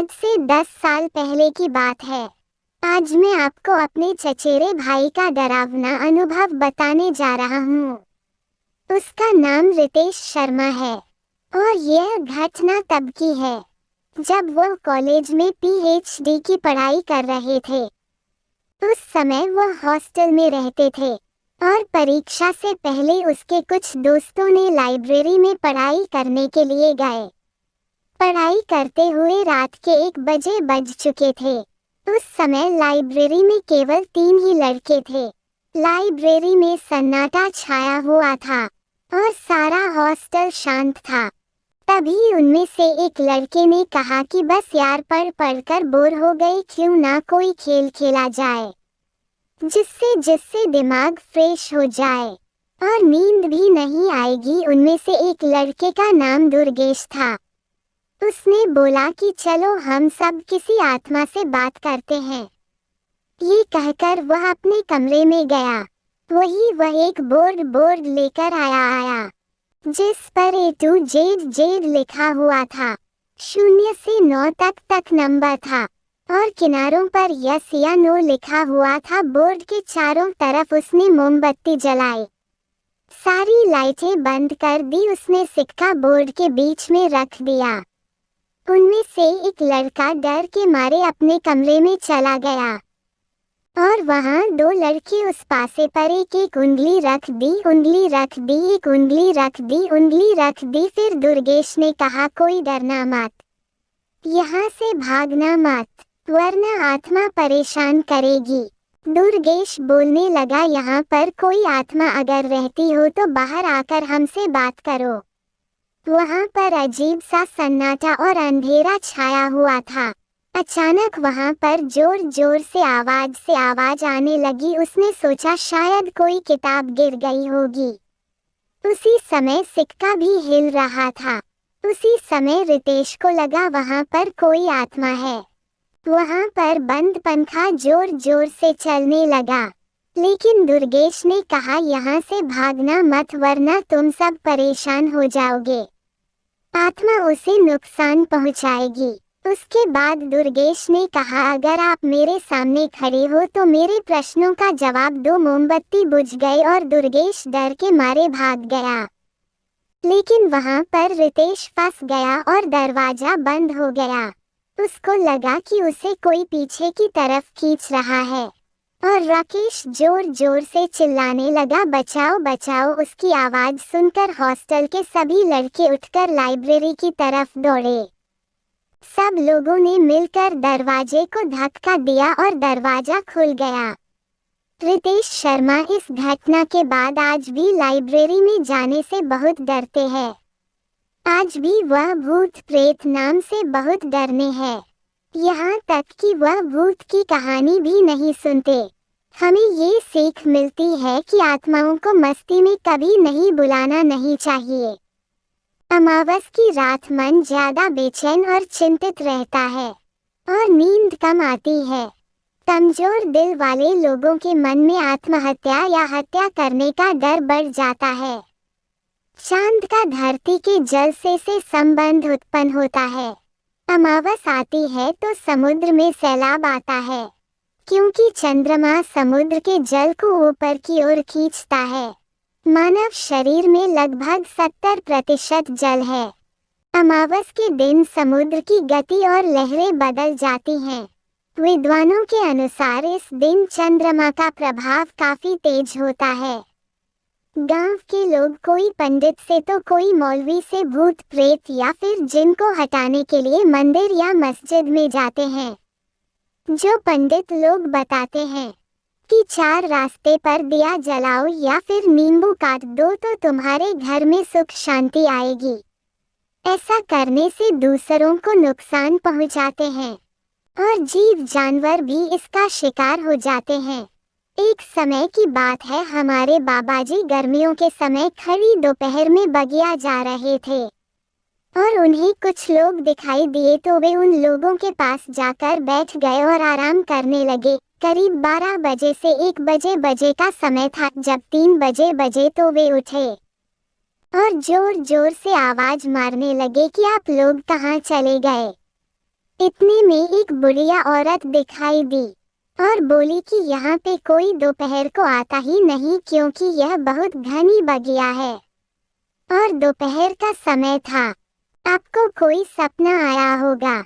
आज से 10 साल पहले की बात है। आज मैं आपको अपने चचेरे भाई का डरावना अनुभव बताने जा रहा हूँ। उसका नाम रितेश शर्मा है और यह घटना तब की है जब वो कॉलेज में पीएचडी की पढ़ाई कर रहे थे। उस समय वो हॉस्टल में रहते थे और परीक्षा से पहले उसके कुछ दोस्तों ने लाइब्रेरी में पढ़ाई करने के लिए गए। पढ़ाई करते हुए रात के 1 बजे बज चुके थे। उस समय लाइब्रेरी में केवल 3 ही लड़के थे। लाइब्रेरी में सन्नाटा छाया हुआ था और सारा हॉस्टल शांत था। तभी उनमें से एक लड़के ने कहा कि बस यार पढ़ पढ़कर बोर हो गए, क्यों ना कोई खेल खेला जाए जिससे दिमाग फ्रेश हो जाए और नींद भी नहीं आएगी। उनमें से एक लड़के का नाम दुर्गेश था। उसने बोला कि चलो हम सब किसी आत्मा से बात करते हैं। ये कहकर वह अपने कमरे में गया। वह एक बोर्ड लेकर आया जिस पर A to Z लिखा हुआ था। 0 से 9 तक नंबर था और किनारों पर यस या नो लिखा हुआ था। बोर्ड के चारों तरफ उसने मोमबत्ती जलाई, सारी लाइटें बंद कर दी। उसने सिक्का बोर्ड के बीच में रख दिया। उनमें से एक लड़का डर के मारे अपने कमरे में चला गया और वहां 2 लड़के उस पासे पर एक उंगली रख दी, एक उंगली रख दी। फिर दुर्गेश ने कहा, कोई डरना मत, यहाँ से भागना मत, वरना आत्मा परेशान करेगी। दुर्गेश बोलने लगा, यहाँ पर कोई आत्मा अगर रहती हो तो बाहर आकर हमसे बात करो। वहां पर अजीब सा सन्नाटा और अंधेरा छाया हुआ था। अचानक वहां पर जोर से आवाज आने लगी। उसने सोचा शायद कोई किताब गिर गई होगी। उसी समय सिक्का भी हिल रहा था। उसी समय रितेश को लगा वहां पर कोई आत्मा है। वहां पर बंद पंखा जोर से चलने लगा, लेकिन दुर्गेश ने कहा, यहाँ से भागना मत, वरना तुम सब परेशान हो जाओगे, आत्मा उसे नुकसान पहुंचाएगी। उसके बाद दुर्गेश ने कहा, अगर आप मेरे सामने खड़े हो तो मेरे प्रश्नों का जवाब दो। मोमबत्ती बुझ गई और दुर्गेश डर के मारे भाग गया, लेकिन वहां पर रितेश फंस गया और दरवाजा बंद हो गया। उसको लगा कि उसे कोई पीछे की तरफ खींच रहा है और राकेश जोर से चिल्लाने लगा, बचाओ बचाओ। उसकी आवाज सुनकर हॉस्टल के सभी लड़के उठकर लाइब्रेरी की तरफ दौड़े। सब लोगों ने मिलकर दरवाजे को धक्का दिया और दरवाजा खुल गया। रितेश शर्मा इस घटना के बाद आज भी लाइब्रेरी में जाने से बहुत डरते हैं। आज भी वह भूत प्रेत नाम से बहुत डरने हैं। यहाँ तक कि वह भूत की कहानी भी नहीं सुनते। हमें ये सीख मिलती है कि आत्माओं को मस्ती में कभी नहीं बुलाना नहीं चाहिए। अमावस की रात मन ज्यादा बेचैन और चिंतित रहता है और नींद कम आती है। कमजोर दिल वाले लोगों के मन में आत्महत्या या हत्या करने का डर बढ़ जाता है। चांद का धरती के जल से संबंध उत्पन्न होता है। अमावस आती है तो समुद्र में सैलाब आता है, क्योंकि चंद्रमा समुद्र के जल को ऊपर की ओर खींचता है। मानव शरीर में लगभग 70% जल है। अमावस के दिन समुद्र की गति और लहरें बदल जाती हैं। विद्वानों के अनुसार इस दिन चंद्रमा का प्रभाव काफी तेज होता है। गांव के लोग कोई पंडित से तो कोई मौलवी से भूत प्रेत या फिर जिन को हटाने के लिए मंदिर या मस्जिद में जाते हैं। जो पंडित लोग बताते हैं कि 4 रास्ते पर दिया जलाओ या फिर नींबू काट दो तो तुम्हारे घर में सुख शांति आएगी। ऐसा करने से दूसरों को नुकसान पहुंचाते हैं और जीव जानवर भी इसका शिकार हो जाते हैं। एक समय की बात है, हमारे बाबाजी गर्मियों के समय खड़ी दोपहर में बगिया जा रहे थे और उन्हें कुछ लोग दिखाई दिए तो वे उन लोगों के पास जाकर बैठ गए और आराम करने लगे। करीब 12 बजे से 1 बजे का समय था। जब 3 बजे तो वे उठे और जोर से आवाज मारने लगे कि आप लोग कहाँ चले गए। इतने में एक बुढ़िया औरत दिखाई दी और बोली कि यहाँ पे कोई दोपहर को आता ही नहीं, क्योंकि यह बहुत घनी बगिया है और दोपहर का समय था। आपको कोई सपना आया होगा।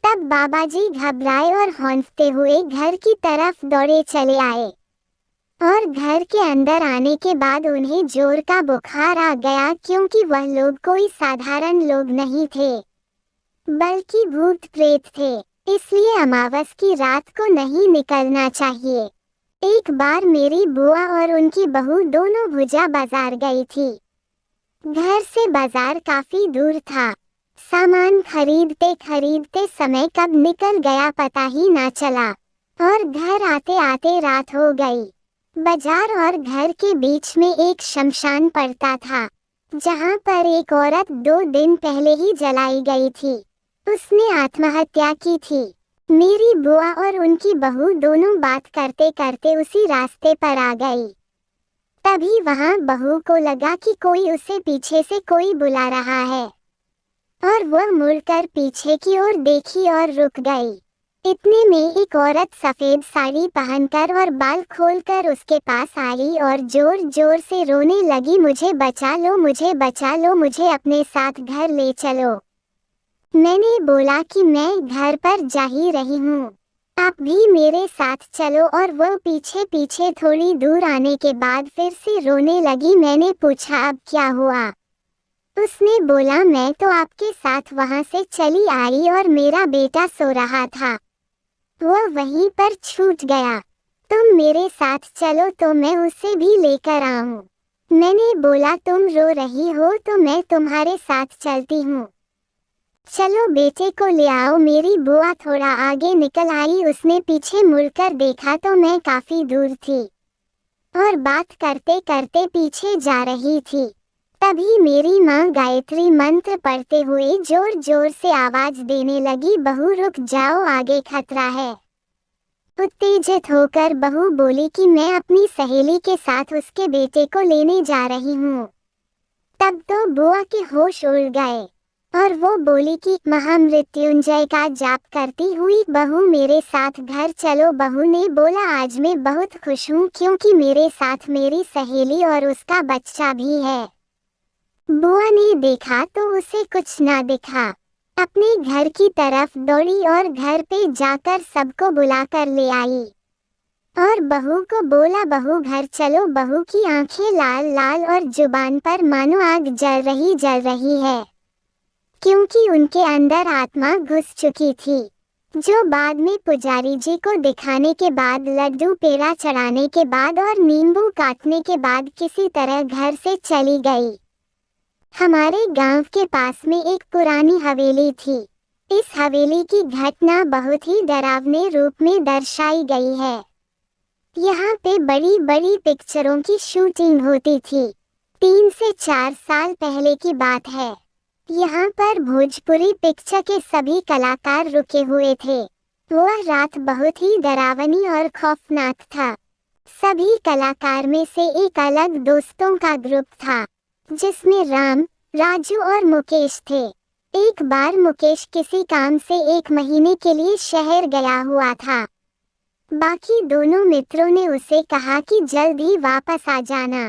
तब बाबा जी घबराए और हौंसते हुए घर की तरफ दौड़े चले आए और घर के अंदर आने के बाद उन्हें जोर का बुखार आ गया, क्योंकि वह लोग कोई साधारण लोग नहीं थे बल्कि भूत प्रेत थे। इसलिए अमावस की रात को नहीं निकलना चाहिए। एक बार मेरी बुआ और उनकी बहू दोनों भुजा बाजार गई थी। घर से बाजार काफी दूर था। सामान खरीदते खरीदते समय कब निकल गया पता ही ना चला और घर आते आते रात हो गई। बाजार और घर के बीच में एक शमशान पड़ता था, जहाँ पर एक औरत 2 दिन पहले ही जलाई गई थी। उसने आत्महत्या की थी। मेरी बुआ और उनकी बहू दोनों बात करते करते उसी रास्ते पर आ गई। तभी वहाँ बहू को लगा कि कोई उसे पीछे से कोई बुला रहा है और वह मुड़कर पीछे की ओर देखी और रुक गई। इतने में एक औरत सफेद साड़ी पहनकर और बाल खोलकर उसके पास आई और जोर जोर से रोने लगी, मुझे बचा लो, मुझे बचा लो, मुझे अपने साथ घर ले चलो। मैंने बोला कि मैं घर पर जा ही रही हूँ, आप भी मेरे साथ चलो। और वह पीछे पीछे थोड़ी दूर आने के बाद फिर से रोने लगी। मैंने पूछा अब क्या हुआ? उसने बोला मैं तो आपके साथ वहाँ से चली आई और मेरा बेटा सो रहा था, वह वहीं पर छूट गया। तुम मेरे साथ चलो तो मैं उसे भी लेकर आऊं। मैंने बोला तुम रो रही हो तो मैं तुम्हारे साथ चलती हूँ, चलो बेटे को ले आओ। मेरी बुआ थोड़ा आगे निकल आई। उसने पीछे मुड़कर देखा तो मैं काफी दूर थी और बात करते करते पीछे जा रही थी। तभी मेरी माँ गायत्री मंत्र पढ़ते हुए जोर जोर से आवाज देने लगी, बहू रुक जाओ, आगे खतरा है। उत्तेजित होकर बहू बोली कि मैं अपनी सहेली के साथ उसके बेटे को लेने जा रही हूँ। तब तो बुआ के होश उड़ गए और वो बोली कि महामृत्युंजय का जाप करती हुई बहू मेरे साथ घर चलो। बहू ने बोला आज मैं बहुत खुश हूँ, क्योंकि मेरे साथ मेरी सहेली और उसका बच्चा भी है। बुआ ने देखा तो उसे कुछ ना दिखा। अपने घर की तरफ दौड़ी और घर पे जाकर सबको बुलाकर ले आई और बहू को बोला बहू घर चलो। बहू की आंखें लाल लाल और जुबान पर मानो आग जल रही है, क्योंकि उनके अंदर आत्मा घुस चुकी थी, जो बाद में पुजारी जी को दिखाने के बाद, लड्डू पेड़ा चढ़ाने के बाद और नींबू काटने के बाद किसी तरह घर से चली गई। हमारे गांव के पास में एक पुरानी हवेली थी। इस हवेली की घटना बहुत ही डरावने रूप में दर्शाई गई है। यहाँ पे बड़ी बड़ी पिक्चरों की शूटिंग होती थी। 3 से 4 साल पहले की बात है। यहाँ पर भोजपुरी पिक्चर के सभी कलाकार रुके हुए थे। वह रात बहुत ही डरावनी और खौफनाक था। सभी कलाकार में से एक अलग दोस्तों का ग्रुप था, जिसमें राम, राजू और मुकेश थे। एक बार मुकेश किसी काम से 1 महीने के लिए शहर गया हुआ था। बाकी दोनों मित्रों ने उसे कहा कि जल्द ही वापस आ जाना।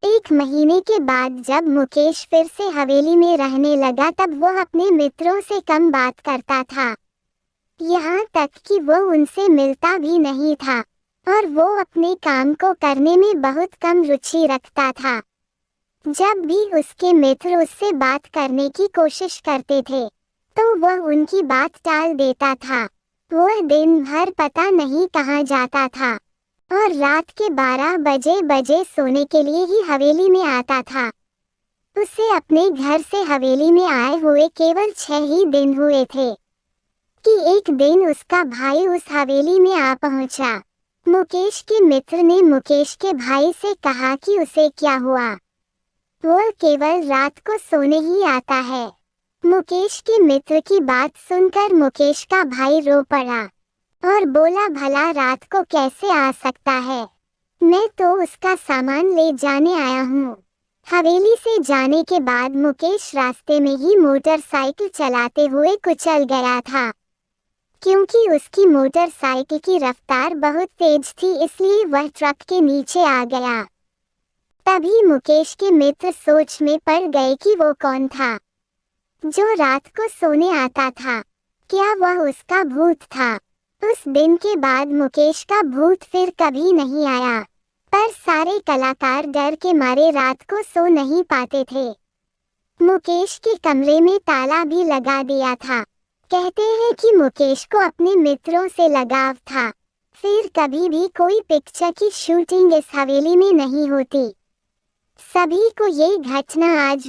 1 महीने के बाद जब मुकेश फिर से हवेली में रहने लगा, तब वह अपने मित्रों से कम बात करता था। यहाँ तक कि वो उनसे मिलता भी नहीं था और वो अपने काम को करने में बहुत कम रुचि रखता था। जब भी उसके मित्र उससे बात करने की कोशिश करते थे, तो वह उनकी बात टाल देता था। वह दिन भर पता नहीं कहाँ जाता था और रात के 12 बजे सोने के लिए ही हवेली में आता था। उसे अपने घर से हवेली में आए हुए केवल 6 ही दिन हुए थे कि एक दिन उसका भाई उस हवेली में आ पहुंचा। मुकेश के मित्र ने मुकेश के भाई से कहा कि उसे क्या हुआ, वह केवल रात को सोने ही आता है। मुकेश के मित्र की बात सुनकर मुकेश का भाई रो पड़ा और बोला भला रात को कैसे आ सकता है, मैं तो उसका सामान ले जाने आया हूँ। हवेली से जाने के बाद मुकेश रास्ते में ही मोटरसाइकिल चलाते हुए कुचल गया था। क्योंकि उसकी मोटरसाइकिल की रफ्तार बहुत तेज थी, इसलिए वह ट्रक के नीचे आ गया। तभी मुकेश के मित्र सोच में पड़ गए कि वो कौन था जो रात को सोने आता था। क्या वह उसका भूत था? उस दिन के बाद मुकेश का भूत फिर कभी नहीं आया, पर सारे कलाकार डर के मारे रात को सो नहीं पाते थे। मुकेश के कमरे में ताला भी लगा दिया था। कहते हैं कि मुकेश को अपने मित्रों से लगाव था। फिर कभी भी कोई पिक्चर की शूटिंग इस हवेली में नहीं होती। सभी को ये घटना आज